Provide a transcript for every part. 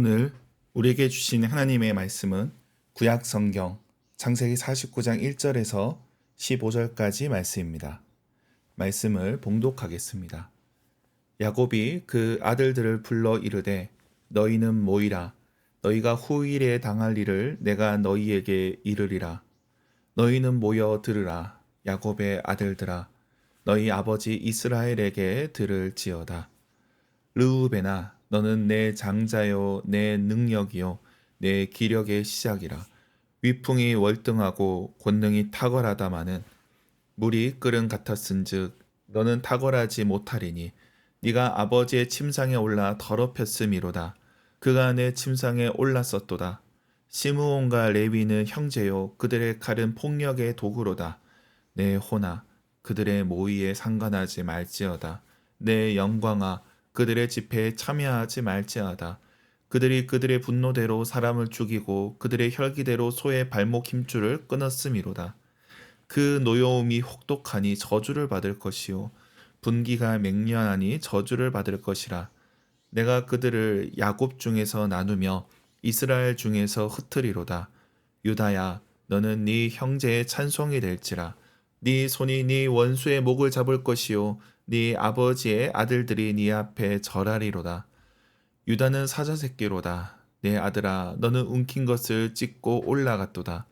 오늘 우리에게 주신 하나님의 말씀은 구약 성경 창세기 49장 1절에서 15절까지 말씀입니다. 말씀을 봉독하겠습니다. 야곱이 그 아들들을 불러 이르되 너희는 모이라. 너희가 후일에 당할 일을 내가 너희에게 이르리라. 너희는 모여 들으라. 야곱의 아들들아, 너희 아버지 이스라엘에게 들을지어다. 르우벤아, 너는 내 장자요 내 능력이요 내 기력의 시작이라. 위풍이 월등하고 권능이 탁월하다마는 물이 끓은 같았은즉 너는 탁월하지 못하리니 네가 아버지의 침상에 올라 더럽혔음이로다. 그가 내 침상에 올랐었도다. 시므온과 레위는 형제요 그들의 칼은 폭력의 도구로다. 내 호나 그들의 모의에 상관하지 말지어다. 내 영광아 그들의 집회에 참여하지 말지어다. 그들이 그들의 분노대로 사람을 죽이고 그들의 혈기대로 소의 발목 힘줄을 끊었음이로다. 그 노여움이 혹독하니 저주를 받을 것이요 분기가 맹렬하니 저주를 받을 것이라. 내가 그들을 야곱 중에서 나누며 이스라엘 중에서 흩으리로다. 유다야, 너는 네 형제의 찬송이 될지라. 네 손이 네 원수의 목을 잡을 것이요 네 아버지의 아들들이 네 앞에 절하리로다. 유다는 사자새끼로다. 내 아들아, 너는 움킨 것을 찢고 올라갔도다.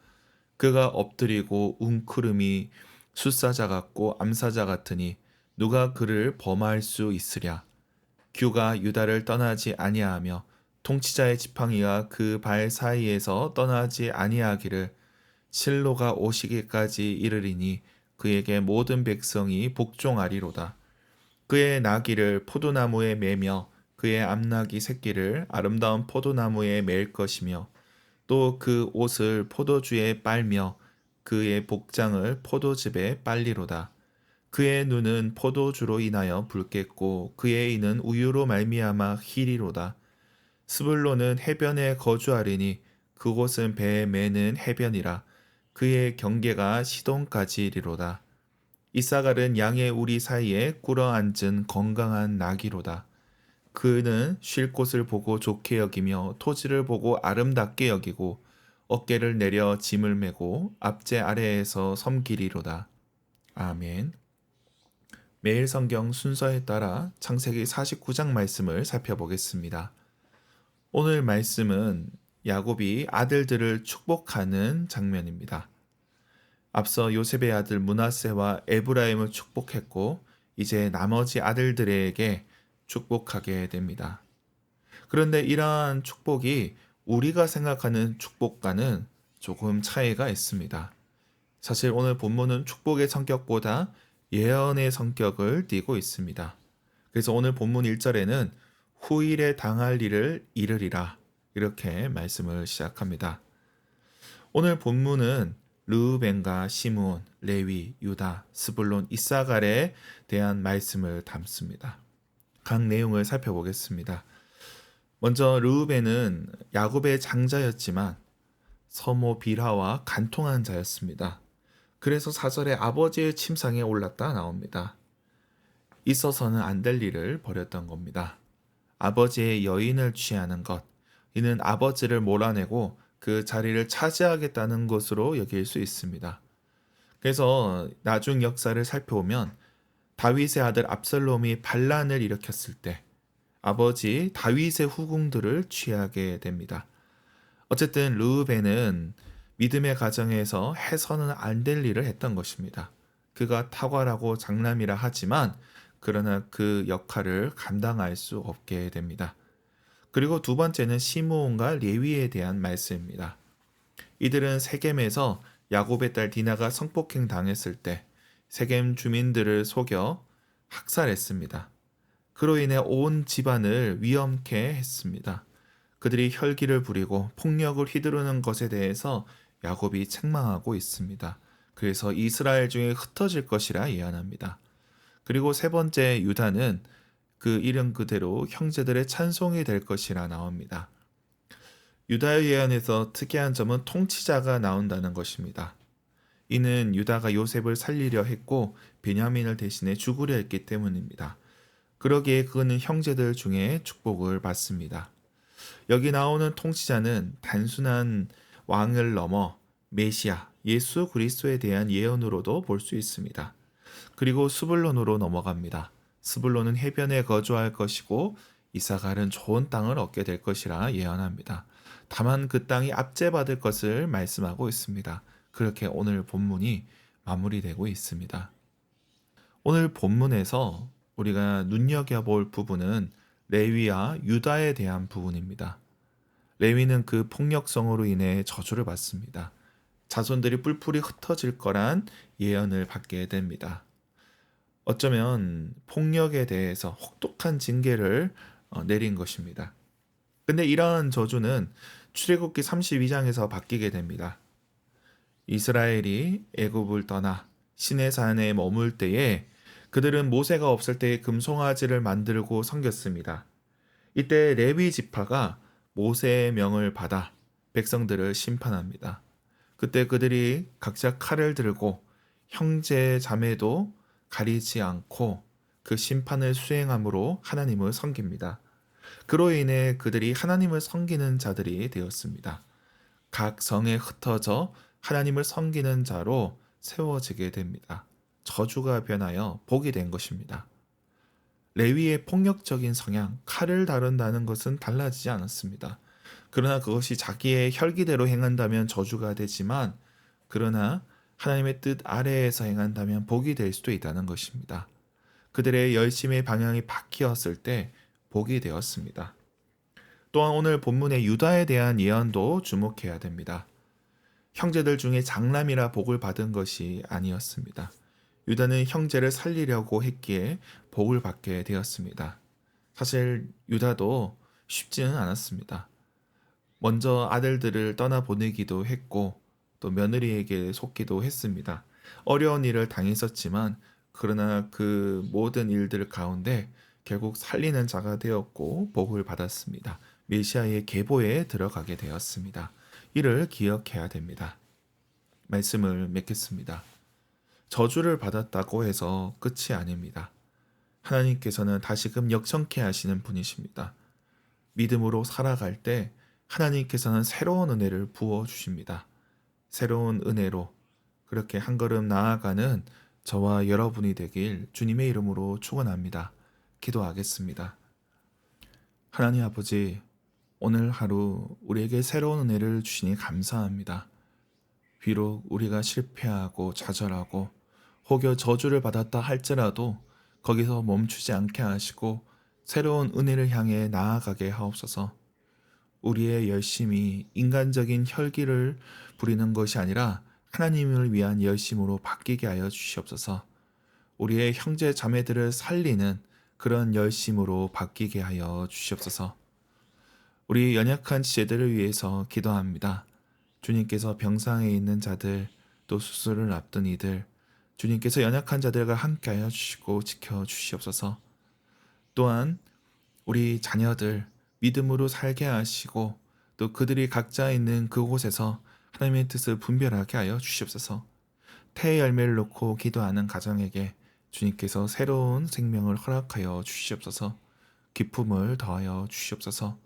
그가 엎드리고 웅크름이 숫사자 같고 암사자 같으니 누가 그를 범할 수 있으랴. 규가 유다를 떠나지 아니하며 통치자의 지팡이가 그 발 사이에서 떠나지 아니하기를 실로가 오시기까지 이르리니 그에게 모든 백성이 복종하리로다. 그의 나귀를 포도나무에 매며 그의 암나귀 새끼를 아름다운 포도나무에 맬 것이며 또 그 옷을 포도주에 빨며 그의 복장을 포도즙에 빨리로다. 그의 눈은 포도주로 인하여 붉겠고 그의 이는 우유로 말미암아 희리로다. 스불론은 해변에 거주하리니 그곳은 배에 매는 해변이라. 그의 경계가 시돈까지 이리로다. 이사갈은 양의 우리 사이에 꿇어앉은 건강한 나귀로다. 그는 쉴 곳을 보고 좋게 여기며 토지를 보고 아름답게 여기고 어깨를 내려 짐을 메고 앞제 아래에서 섬기리로다. 아멘. 매일 성경 순서에 따라 창세기 49장 말씀을 살펴보겠습니다. 오늘 말씀은 야곱이 아들들을 축복하는 장면입니다. 앞서 요셉의 아들 므낫세와 에브라임을 축복했고 이제 나머지 아들들에게 축복하게 됩니다. 그런데 이러한 축복이 우리가 생각하는 축복과는 조금 차이가 있습니다. 사실 오늘 본문은 축복의 성격보다 예언의 성격을 띠고 있습니다. 그래서 오늘 본문 1절에는 후일에 당할 일을 이르리라 이렇게 말씀을 시작합니다. 오늘 본문은 르우벤과 시므온, 레위, 유다, 스불론, 이사갈에 대한 말씀을 담습니다. 각 내용을 살펴보겠습니다. 먼저 르우벤은 야곱의 장자였지만 서모 빌하와 간통한 자였습니다. 그래서 4절에 아버지의 침상에 올랐다 나옵니다. 있어서는 안 될 일을 벌였던 겁니다. 아버지의 여인을 취하는 것, 이는 아버지를 몰아내고 그 자리를 차지하겠다는 것으로 여길 수 있습니다. 그래서 나중 역사를 살펴보면 다윗의 아들 압살롬이 반란을 일으켰을 때 아버지 다윗의 후궁들을 취하게 됩니다. 어쨌든 르우벤은 믿음의 가정에서 해서는 안 될 일을 했던 것입니다. 그가 탁월하고 장남이라 하지만 그러나 그 역할을 감당할 수 없게 됩니다. 그리고 두 번째는 시므온과 레위에 대한 말씀입니다. 이들은 세겜에서 야곱의 딸 디나가 성폭행 당했을 때 세겜 주민들을 속여 학살했습니다. 그로 인해 온 집안을 위험케 했습니다. 그들이 혈기를 부리고 폭력을 휘두르는 것에 대해서 야곱이 책망하고 있습니다. 그래서 이스라엘 중에 흩어질 것이라 예언합니다. 그리고 세 번째 유다는 그 이름 그대로 형제들의 찬송이 될 것이라 나옵니다. 유다의 예언에서 특이한 점은 통치자가 나온다는 것입니다. 이는 유다가 요셉을 살리려 했고 베냐민을 대신해 죽으려 했기 때문입니다. 그러기에 그는 형제들 중에 축복을 받습니다. 여기 나오는 통치자는 단순한 왕을 넘어 메시아, 예수 그리스도에 대한 예언으로도 볼 수 있습니다. 그리고 스불론으로 넘어갑니다. 스불론은 해변에 거주할 것이고 이사갈은 좋은 땅을 얻게 될 것이라 예언합니다. 다만 그 땅이 압제받을 것을 말씀하고 있습니다. 그렇게 오늘 본문이 마무리되고 있습니다. 오늘 본문에서 우리가 눈여겨볼 부분은 레위와 유다에 대한 부분입니다. 레위는 그 폭력성으로 인해 저주를 받습니다. 자손들이 뿔뿔이 흩어질 거란 예언을 받게 됩니다. 어쩌면 폭력에 대해서 혹독한 징계를 내린 것입니다. 근데 이러한 저주는 출애굽기 32장에서 바뀌게 됩니다. 이스라엘이 애굽을 떠나 시내산에 머물 때에 그들은 모세가 없을 때에 금송아지를 만들고 섬겼습니다. 이때 레위 지파가 모세의 명을 받아 백성들을 심판합니다. 그때 그들이 각자 칼을 들고 형제 자매도 가리지 않고 그 심판을 수행함으로 하나님을 섬깁니다. 그로 인해 그들이 하나님을 섬기는 자들이 되었습니다. 각 성에 흩어져 하나님을 섬기는 자로 세워지게 됩니다. 저주가 변하여 복이 된 것입니다. 레위의 폭력적인 성향, 칼을 다룬다는 것은 달라지지 않았습니다. 그러나 그것이 자기의 혈기대로 행한다면 저주가 되지만, 그러나 하나님의 뜻 아래에서 행한다면 복이 될 수도 있다는 것입니다. 그들의 열심의 방향이 바뀌었을 때 복이 되었습니다. 또한 오늘 본문의 유다에 대한 예언도 주목해야 됩니다. 형제들 중에 장남이라 복을 받은 것이 아니었습니다. 유다는 형제를 살리려고 했기에 복을 받게 되었습니다. 사실 유다도 쉽지는 않았습니다. 먼저 아들들을 떠나보내기도 했고 또 며느리에게 속기도 했습니다. 어려운 일을 당했었지만 그러나 그 모든 일들 가운데 결국 살리는 자가 되었고 복을 받았습니다. 메시아의 계보에 들어가게 되었습니다. 이를 기억해야 됩니다. 말씀을 맺겠습니다. 저주를 받았다고 해서 끝이 아닙니다. 하나님께서는 다시금 역성케 하시는 분이십니다. 믿음으로 살아갈 때 하나님께서는 새로운 은혜를 부어주십니다. 새로운 은혜로 그렇게 한 걸음 나아가는 저와 여러분이 되길 주님의 이름으로 축원합니다. 기도하겠습니다. 하나님 아버지, 오늘 하루 우리에게 새로운 은혜를 주시니 감사합니다. 비록 우리가 실패하고 좌절하고 혹여 저주를 받았다 할지라도 거기서 멈추지 않게 하시고 새로운 은혜를 향해 나아가게 하옵소서. 우리의 열심이 인간적인 혈기를 부리는 것이 아니라 하나님을 위한 열심으로 바뀌게 하여 주시옵소서. 우리의 형제 자매들을 살리는 그런 열심으로 바뀌게 하여 주시옵소서. 우리 연약한 지체들을 위해서 기도합니다. 주님께서 병상에 있는 자들, 또 수술을 앞둔 이들, 주님께서 연약한 자들과 함께하여 주시고 지켜주시옵소서. 또한 우리 자녀들 믿음으로 살게 하시고 또 그들이 각자 있는 그곳에서 하나님의 뜻을 분별하게 하여 주시옵소서. 태의 열매를 놓고 기도하는 가정에게 주님께서 새로운 생명을 허락하여 주시옵소서. 기쁨을 더하여 주시옵소서.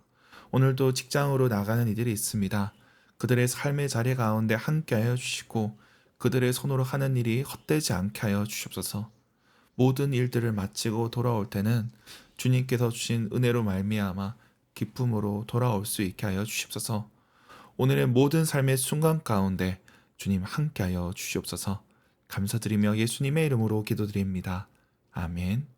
오늘도 직장으로 나가는 이들이 있습니다. 그들의 삶의 자리 가운데 함께하여 주시고 그들의 손으로 하는 일이 헛되지 않게 하여 주시옵소서. 모든 일들을 마치고 돌아올 때는 주님께서 주신 은혜로 말미암아 기쁨으로 돌아올 수 있게 하여 주시옵소서. 오늘의 모든 삶의 순간 가운데 주님 함께하여 주시옵소서. 감사드리며 예수님의 이름으로 기도드립니다. 아멘.